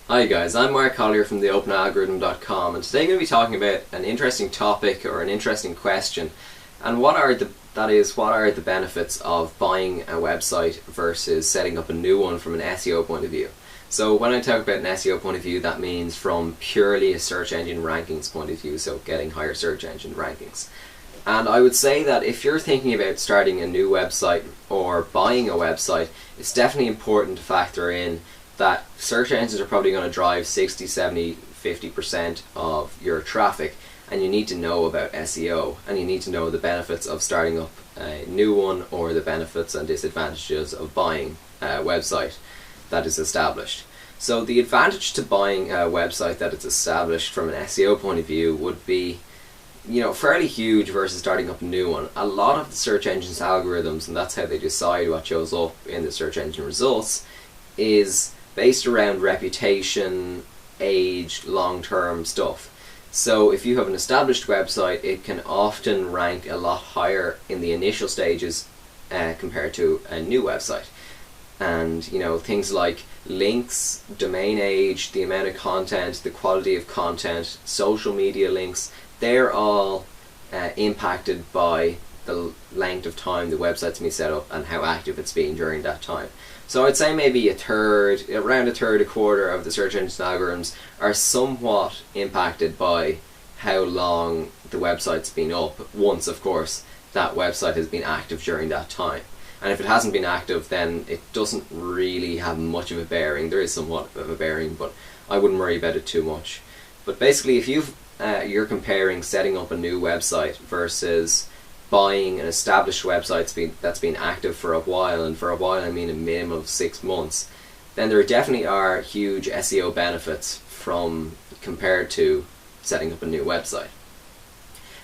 Hi guys, I'm Mark Collier from theopenalgorithm.com, and today I'm going to be talking about an interesting topic or an interesting question, and what are the benefits of buying a website versus setting up a new one from an SEO point of view. So when I talk about an SEO point of view, that means from purely a search engine rankings point of view, so getting higher search engine rankings. And I would say that if you're thinking about starting a new website or buying a website, it's definitely important to factor in that search engines are probably going to drive 60, 70, 50% of your traffic, and you need to know about SEO, and you need to know the benefits of starting up a new one or the benefits and disadvantages of buying a website that is established. So the advantage to buying a website that is established from an SEO point of view would be, fairly huge versus starting up a new one. A lot of the search engine's algorithms, and that's how they decide what shows up in the search engine results, is based around reputation, age, long-term stuff. So if you have an established website, it can often rank a lot higher in the initial stages compared to a new website. And things like links, domain age, the amount of content, the quality of content, social media links, they're all impacted by the length of time the website's been set up and how active it's been during that time. So I'd say maybe around a third, a quarter of the search engine algorithms are somewhat impacted by how long the website's been up, once of course that website has been active during that time. And if it hasn't been active, then it doesn't really have much of a bearing. There is somewhat of a bearing, but I wouldn't worry about it too much. But basically, if you're comparing setting up a new website versus buying an established website that's been active for a while, and for a while I mean a minimum of 6 months, then there definitely are huge SEO benefits compared to setting up a new website.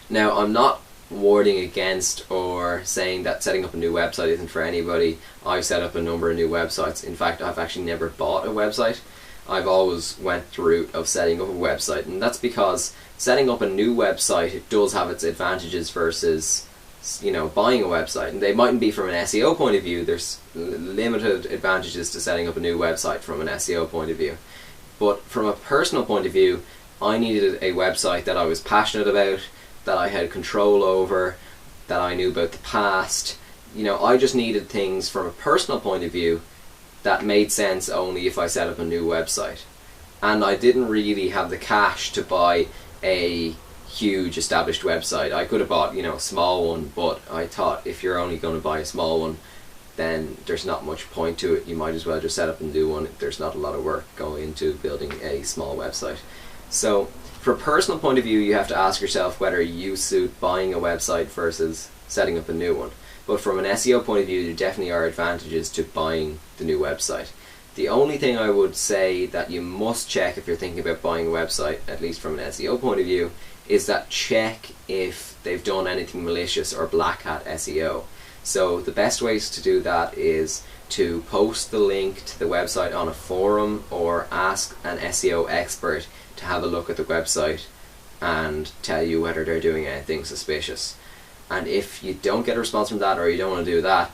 Now, I'm not warding against or saying that setting up a new website isn't for anybody. I've set up a number of new websites. In fact, I've actually never bought a website. I've always went the route of setting up a website, and that's because setting up a new website, it does have its advantages versus buying a website. And they mightn't be from an SEO point of view. There's limited advantages to setting up a new website from an SEO point of view. But from a personal point of view, I needed a website that I was passionate about, that I had control over, that I knew about the past. I just needed things from a personal point of view that made sense only if I set up a new website. And I didn't really have the cash to buy a huge established website. I could have bought a small one, but I thought if you're only going to buy a small one, then there's not much point to it. You might as well just set up a new one. There's not a lot of work going into building a small website. So from a personal point of view, you have to ask yourself whether you suit buying a website versus setting up a new one. But from an SEO point of view, there definitely are advantages to buying the new website. The only thing I would say that you must check if you're thinking about buying a website, at least from an SEO point of view, is that check if they've done anything malicious or black hat SEO. So the best ways to do that is to post the link to the website on a forum, or ask an SEO expert to have a look at the website and tell you whether they're doing anything suspicious. And if you don't get a response from that, or you don't want to do that,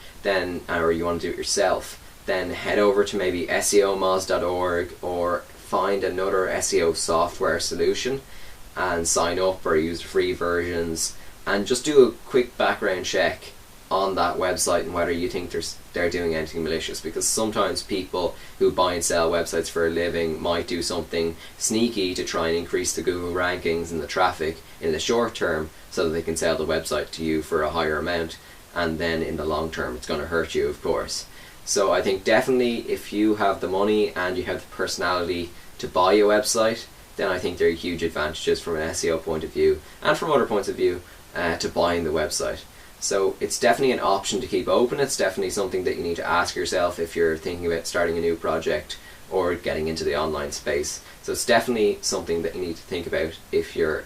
or you want to do it yourself, then head over to maybe seomoz.org or find another SEO software solution and sign up, or use the free versions, and just do a quick background check on that website and whether you think they're doing anything malicious. Because sometimes people who buy and sell websites for a living might do something sneaky to try and increase the Google rankings and the traffic in the short term, so that they can sell the website to you for a higher amount, and then in the long term it's going to hurt you, of course. So I think definitely if you have the money and you have the personality to buy a website, then I think there are huge advantages from an SEO point of view, and from other points of view, to buying the website. So it's definitely an option to keep open. It's definitely something that you need to ask yourself if you're thinking about starting a new project or getting into the online space. So it's definitely something that you need to think about if you're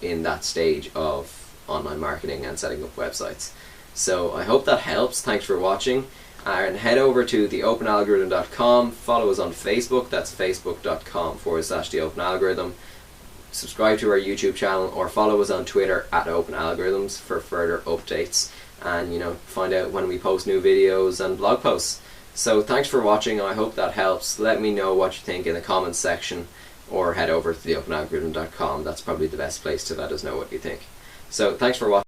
in that stage of online marketing and setting up websites. So I hope that helps. Thanks for watching, and head over to theopenalgorithm.com. Follow us on Facebook. That's facebook.com/theopenalgorithm. Subscribe to our YouTube channel, or follow us on Twitter @openalgorithms for further updates, and find out when we post new videos and blog posts. So thanks for watching, and I hope that helps. Let me know what you think in the comments section, or head over to theopenalgorithm.com. That's probably the best place to let us know what you think. So thanks for watching.